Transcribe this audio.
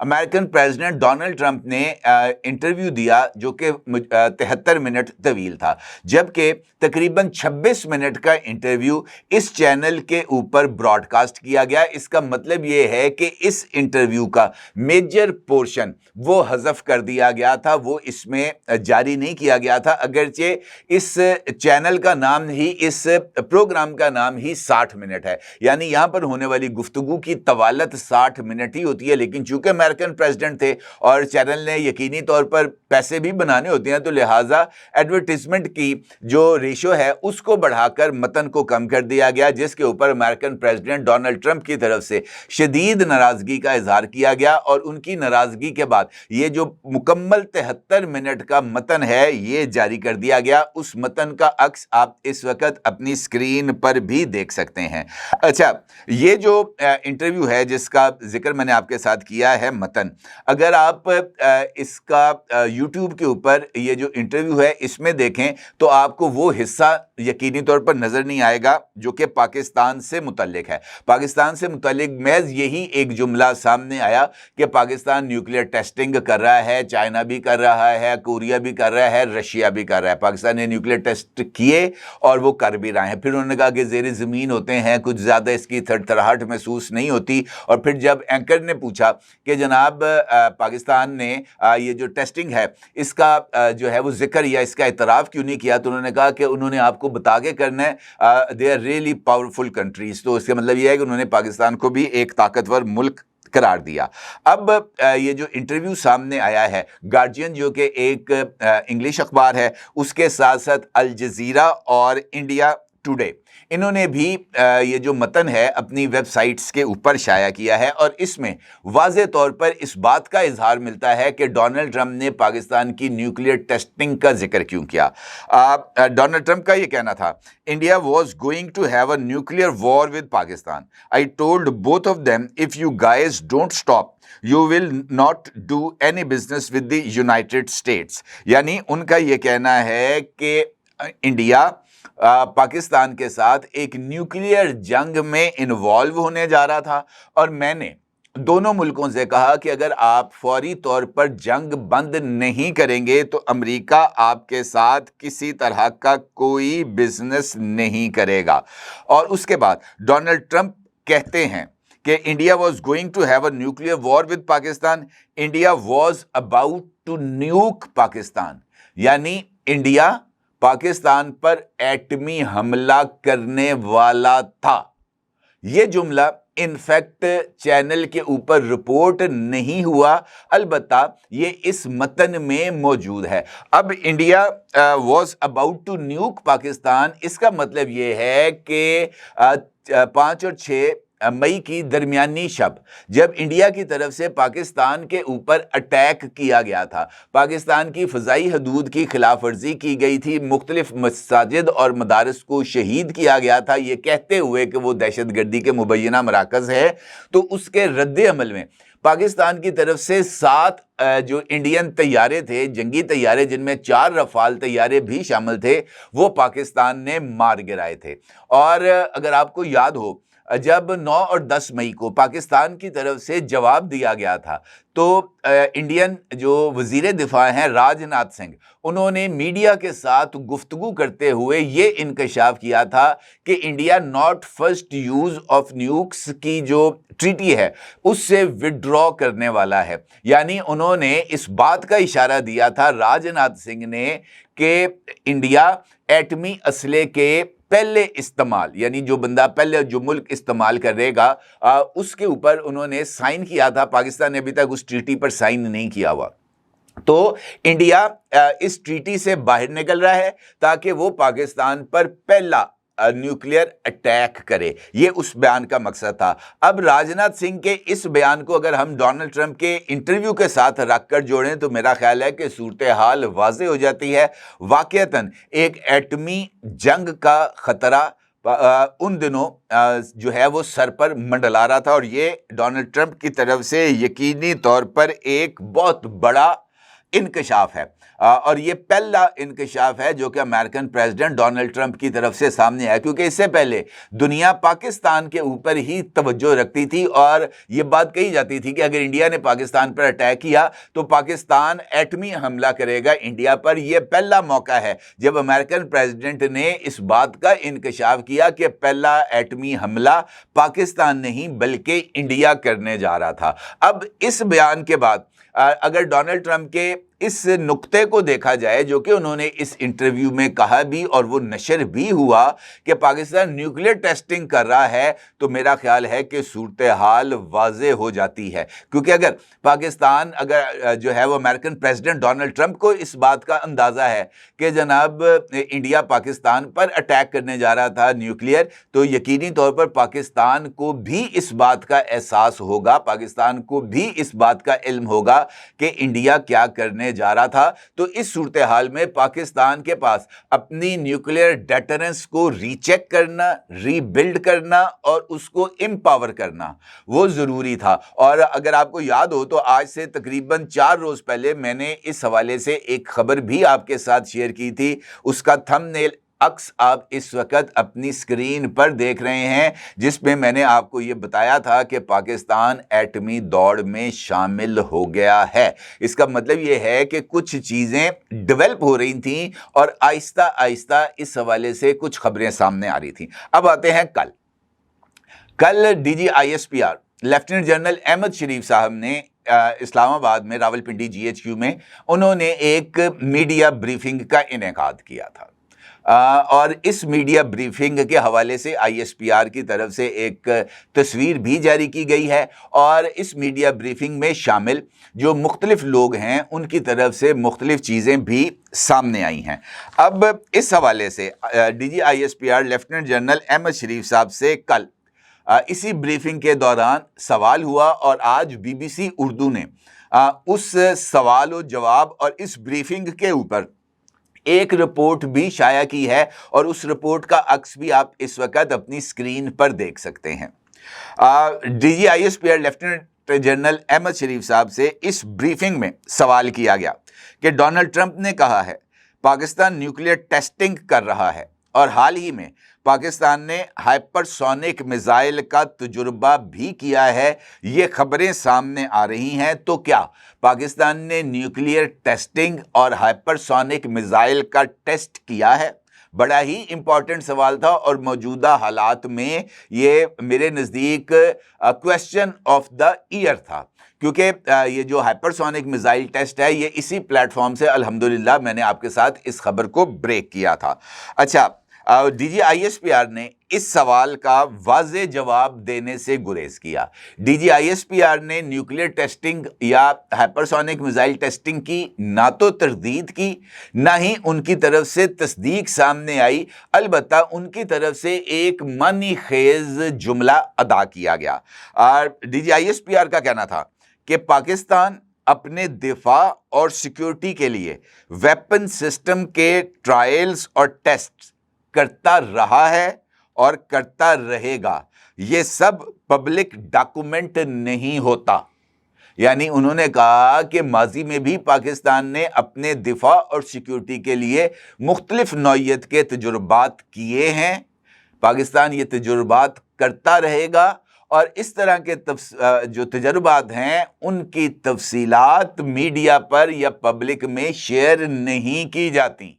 American president Donald Trump ने interview दिया जो कि 73 मिनट तवील था, जबकि तकरीबन 26 मिनट का इंटरव्यू इस चैनल के ऊपर ब्रॉडकास्ट किया गया। इसका मतलब ये है कि इस इंटरव्यू का मेजर पोर्शन वो हज़फ कर दिया गया था, वो इसमें जारी नहीं किया गया था, अगरचे इस चैनल का नाम ही, इस प्रोग्राम का नाम ही 60 मिनट है, यानी यहां पर होने वाली गुफ्तगू की तवालत 60 मिनट ही होती है। लेकिन चूंकि अमेरिकन प्रेसिडेंट थे और चैनल ने यकीनी तौर पर पैसे भी बनाने होते हैं, तो लिहाजा एडवर्टीजमेंट की जो रेशो है उसको बढ़ाकर मतन को कम कर दिया गया, जिसके ऊपर अमेरिकन प्रेसिडेंट डोनाल्ड ट्रंप की तरफ से शदीद नाराजगी का इजहार किया गया। और उनकी नाराजगी के बाद ये जो मुकम्मल 73 मिनट का मतन है ये जारी कर दिया गया। उस मतन का अक्स आप इस वक्त अपनी स्क्रीन पर भी देख सकते हैं। अच्छा, ये जो इंटरव्यू है जिसका जिक्र मैंने आपके साथ किया है मतन, अगर आप इसका यूट्यूब के ऊपर ये जो इंटरव्यू है इसमें देखें तो आपको वो हिस्सा यकीनी तौर पर नजर नहीं आएगा जो कि पाकिस्तान से मुतल्लिक है। पाकिस्तान से मुतल्लिक महज यही एक जुमला सामने आया कि पाकिस्तान न्यूक्लियर टेस्टिंग कर रहा है, चाइना भी कर रहा है, कोरिया भी कर रहा है, रशिया भी कर रहा है। पाकिस्तान ने न्यूक्लियर टेस्ट किए और वो कर भी रहे हैं। फिर उन्होंने कहा कि ज़ेर ज़मीन होते हैं, कुछ ज़्यादा इसकी थरथराहट महसूस नहीं होती। और फिर जब एंकर ने पूछा कि जनाब पाकिस्तान ने ये जो टेस्टिंग है इसका जो है वो जिक्र या इसका इतराफ़ क्यों नहीं किया, तो उन्होंने कहा कि उन्होंने आपको बता के करना है, they are really powerful countries. तो इसका मतलब ये है कि उन्होंने पाकिस्तान को भी एक ताकतवर मुल्क करार दिया। अब ये जो इंटरव्यू सामने आया है, गार्जियन जो कि एक इंग्लिश अखबार है, उसके साथ साथ अल जज़ीरा और इंडिया टुडे, इन्होंने भी ये जो मतन है अपनी वेबसाइट्स के ऊपर शाया किया है। और इसमें वाज़े तौर पर इस बात का इजहार मिलता है कि डोनाल्ड ट्रंप ने पाकिस्तान की न्यूक्लियर टेस्टिंग का जिक्र क्यों किया। डोनाल्ड ट्रंप का ये कहना था, India was going to have a nuclear war with Pakistan. I told both of them if you guys don't stop you will not do any business with the United States. यानी उनका ये कहना है कि इंडिया पाकिस्तान के साथ एक न्यूक्लियर जंग में इन्वॉल्व होने जा रहा था और मैंने दोनों मुल्कों से कहा कि अगर आप फौरी तौर पर जंग बंद नहीं करेंगे तो अमेरिका आपके साथ किसी तरह का कोई बिजनेस नहीं करेगा। और उसके बाद डोनाल्ड ट्रंप कहते हैं कि India was going to have a nuclear war with Pakistan, India was about to nuke Pakistan, यानी इंडिया पाकिस्तान पर एटमी हमला करने वाला था। यह जुमला इनफैक्ट चैनल के ऊपर रिपोर्ट नहीं हुआ, अलबत्ता ये इस मतन में मौजूद है। अब India was about to nuke Pakistan, इसका मतलब ये है कि 5 और 6 मई की दरमियानी शब जब इंडिया की तरफ से पाकिस्तान के ऊपर अटैक किया गया था, पाकिस्तान की फ़ज़ाई हदूद की खिलाफ वर्जी की गई थी, मुख्तलिफ मसाजिद और मदारस को शहीद किया गया था, ये कहते हुए कि वो दहशत गर्दी के मुबैना मराकज़ है। तो उसके रद्द अमल में पाकिस्तान की तरफ से 7 जो इंडियन तैयारे थे, जंगी तैयारे, जिनमें 4 रफ़ाल तैयारे भी शामिल थे, वो पाकिस्तान ने मार गिराए थे। और अगर आपको याद हो, जब 9 और 10 मई को पाकिस्तान की तरफ से जवाब दिया गया था तो इंडियन जो वज़ीर दिफा हैं राजनाथ सिंह, उन्होंने मीडिया के साथ गुफ्तगू करते हुए ये इंकशाफ किया था कि India not first use of nukes की जो ट्रीटी है उससे विड्रॉ करने वाला है। यानी उन्होंने इस बात का इशारा दिया था राजनाथ सिंह ने कि इंडिया एटमी असले के पहले इस्तेमाल, यानी जो बंदा पहले जो मुल्क इस्तेमाल करेगा उसके ऊपर उन्होंने साइन किया था। पाकिस्तान ने अभी तक उस ट्रीटी पर साइन नहीं किया हुआ। तो इंडिया इस ट्रीटी से बाहर निकल रहा है ताकि वो पाकिस्तान पर पहला न्यूक्लियर अटैक करे, ये उस बयान का मकसद था। अब राजनाथ सिंह के इस बयान को अगर हम डोनाल्ड ट्रंप के इंटरव्यू के साथ रखकर जोड़ें तो मेरा ख्याल है कि सूरत हाल वाज़े हो जाती है। वाकईतन एक एटमी जंग का खतरा उन दिनों जो है वो सर पर मंडला रहा था और ये डोनाल्ड ट्रंप की तरफ से यकीनी तौर पर एक बहुत बड़ा इंकशाफ है और ये पहला इंकशाफ है जो कि अमेरिकन प्रेसिडेंट डोनाल्ड ट्रंप की तरफ से सामने आया, क्योंकि इससे पहले दुनिया पाकिस्तान के ऊपर ही तवज्जो रखती थी और ये बात कही जाती थी कि अगर इंडिया ने पाकिस्तान पर अटैक किया तो पाकिस्तान एटमी हमला करेगा इंडिया पर। यह पहला मौका है जब अमेरिकन प्रेसिडेंट ने इस बात का इंकशाफ किया कि पहला एटमी हमला पाकिस्तान नहीं बल्कि इंडिया करने जा रहा था। अब इस बयान के बाद अगर डोनाल्ड ट्रंप के इस नुक्ते को देखा जाए जो कि उन्होंने इस इंटरव्यू में कहा भी और वो नशर भी हुआ कि पाकिस्तान न्यूक्लियर टेस्टिंग कर रहा है, तो मेरा ख्याल है कि सूरत हाल वाज़े हो जाती है। क्योंकि अगर पाकिस्तान अगर जो है वो अमेरिकन प्रेसिडेंट डोनाल्ड ट्रंप को इस बात का अंदाज़ा है कि जनाब इंडिया पाकिस्तान पर अटैक करने जा रहा था न्यूक्लियर, तो यकीनी तौर पर पाकिस्तान को भी इस बात का एहसास होगा, पाकिस्तान को भी इस बात का इल्म होगा कि इंडिया क्या करने जा रहा था। तो इस सूरत हाल में पाकिस्तान के पास अपनी न्यूक्लियर डेटरेंस को रीचेक करना, रीबिल्ड करना और उसको एम्पावर करना वो जरूरी था। और अगर आपको याद हो तो आज से तकरीबन 4 रोज पहले मैंने इस हवाले से एक खबर भी आपके साथ शेयर की थी, उसका थंबनेल अक्स आप इस वक्त अपनी स्क्रीन पर देख रहे हैं, जिसमें मैंने आपको ये बताया था कि पाकिस्तान एटमी दौड़ में शामिल हो गया है। इसका मतलब ये है कि कुछ चीज़ें डेवलप हो रही थीं और आहिस्ता आहिस्ता इस हवाले से कुछ खबरें सामने आ रही थीं। अब आते हैं कल DGISPR लेफ्टिनेंट जनरल अहमद शरीफ साहब ने इस्लामाबाद में रावलपिंडी GHQ में उन्होंने एक मीडिया ब्रीफिंग का इनेकाद किया था और इस मीडिया ब्रीफिंग के हवाले से ISPR की तरफ से एक तस्वीर भी जारी की गई है और इस मीडिया ब्रीफिंग में शामिल जो मुख्तलिफ लोग हैं उनकी तरफ से मुख्तलिफ चीज़ें भी सामने आई हैं। अब इस हवाले से DGISPR लेफ्टिनेंट जनरल अहमद शरीफ साहब से कल इसी ब्रीफिंग के दौरान सवाल हुआ और आज BBC उर्दू ने उस सवाल व जवाब और इस ब्रीफिंग के ऊपर एक रिपोर्ट भी शाया की है और उस रिपोर्ट का अक्स भी आप इस वक्त अपनी स्क्रीन पर देख सकते हैं। DGISPR लेफ्टिनेंट जनरल अहमद शरीफ साहब से इस ब्रीफिंग में सवाल किया गया कि डोनाल्ड ट्रंप ने कहा है पाकिस्तान न्यूक्लियर टेस्टिंग कर रहा है और हाल ही में पाकिस्तान ने हाइपरसोनिक मिसाइल का तजुर्बा भी किया है, ये खबरें सामने आ रही हैं, तो क्या पाकिस्तान ने न्यूक्लियर टेस्टिंग और हाइपरसोनिक मिसाइल का टेस्ट किया है? बड़ा ही इंपॉर्टेंट सवाल था और मौजूदा हालात में ये मेरे नज़दीक क्वेश्चन ऑफ द ईयर था, क्योंकि ये जो हाइपरसोनिक मिसाइल टेस्ट है ये इसी प्लेटफॉर्म से अल्हम्दुलिल्लाह मैंने आपके साथ इस खबर को ब्रेक किया था। अच्छा, DGISPR ने इस सवाल का वाज़े जवाब देने से गुरेज किया। DGISPR ने न्यूक्लियर टेस्टिंग या हाइपरसोनिक मिसाइल टेस्टिंग की ना तो तरदीद की ना ही उनकी तरफ से तस्दीक सामने आई, अलबत्ता उनकी तरफ से एक मानी खेज जुमला अदा किया गया। और DGISPR का कहना था कि पाकिस्तान अपने दिफा और सिक्योरिटी के लिए वेपन सिस्टम के ट्रायल्स और टेस्ट करता रहा है और करता रहेगा, ये सब पब्लिक डॉक्यूमेंट नहीं होता। यानी उन्होंने कहा कि माजी में भी पाकिस्तान ने अपने दिफा और सिक्योरिटी के लिए मुख्तलिफ नौइयत के तजुर्बात किए हैं, पाकिस्तान ये तजुर्बात करता रहेगा और इस तरह के जो तजुर्बात हैं उनकी तफसीलात मीडिया पर या पब्लिक में शेयर नहीं की जाती।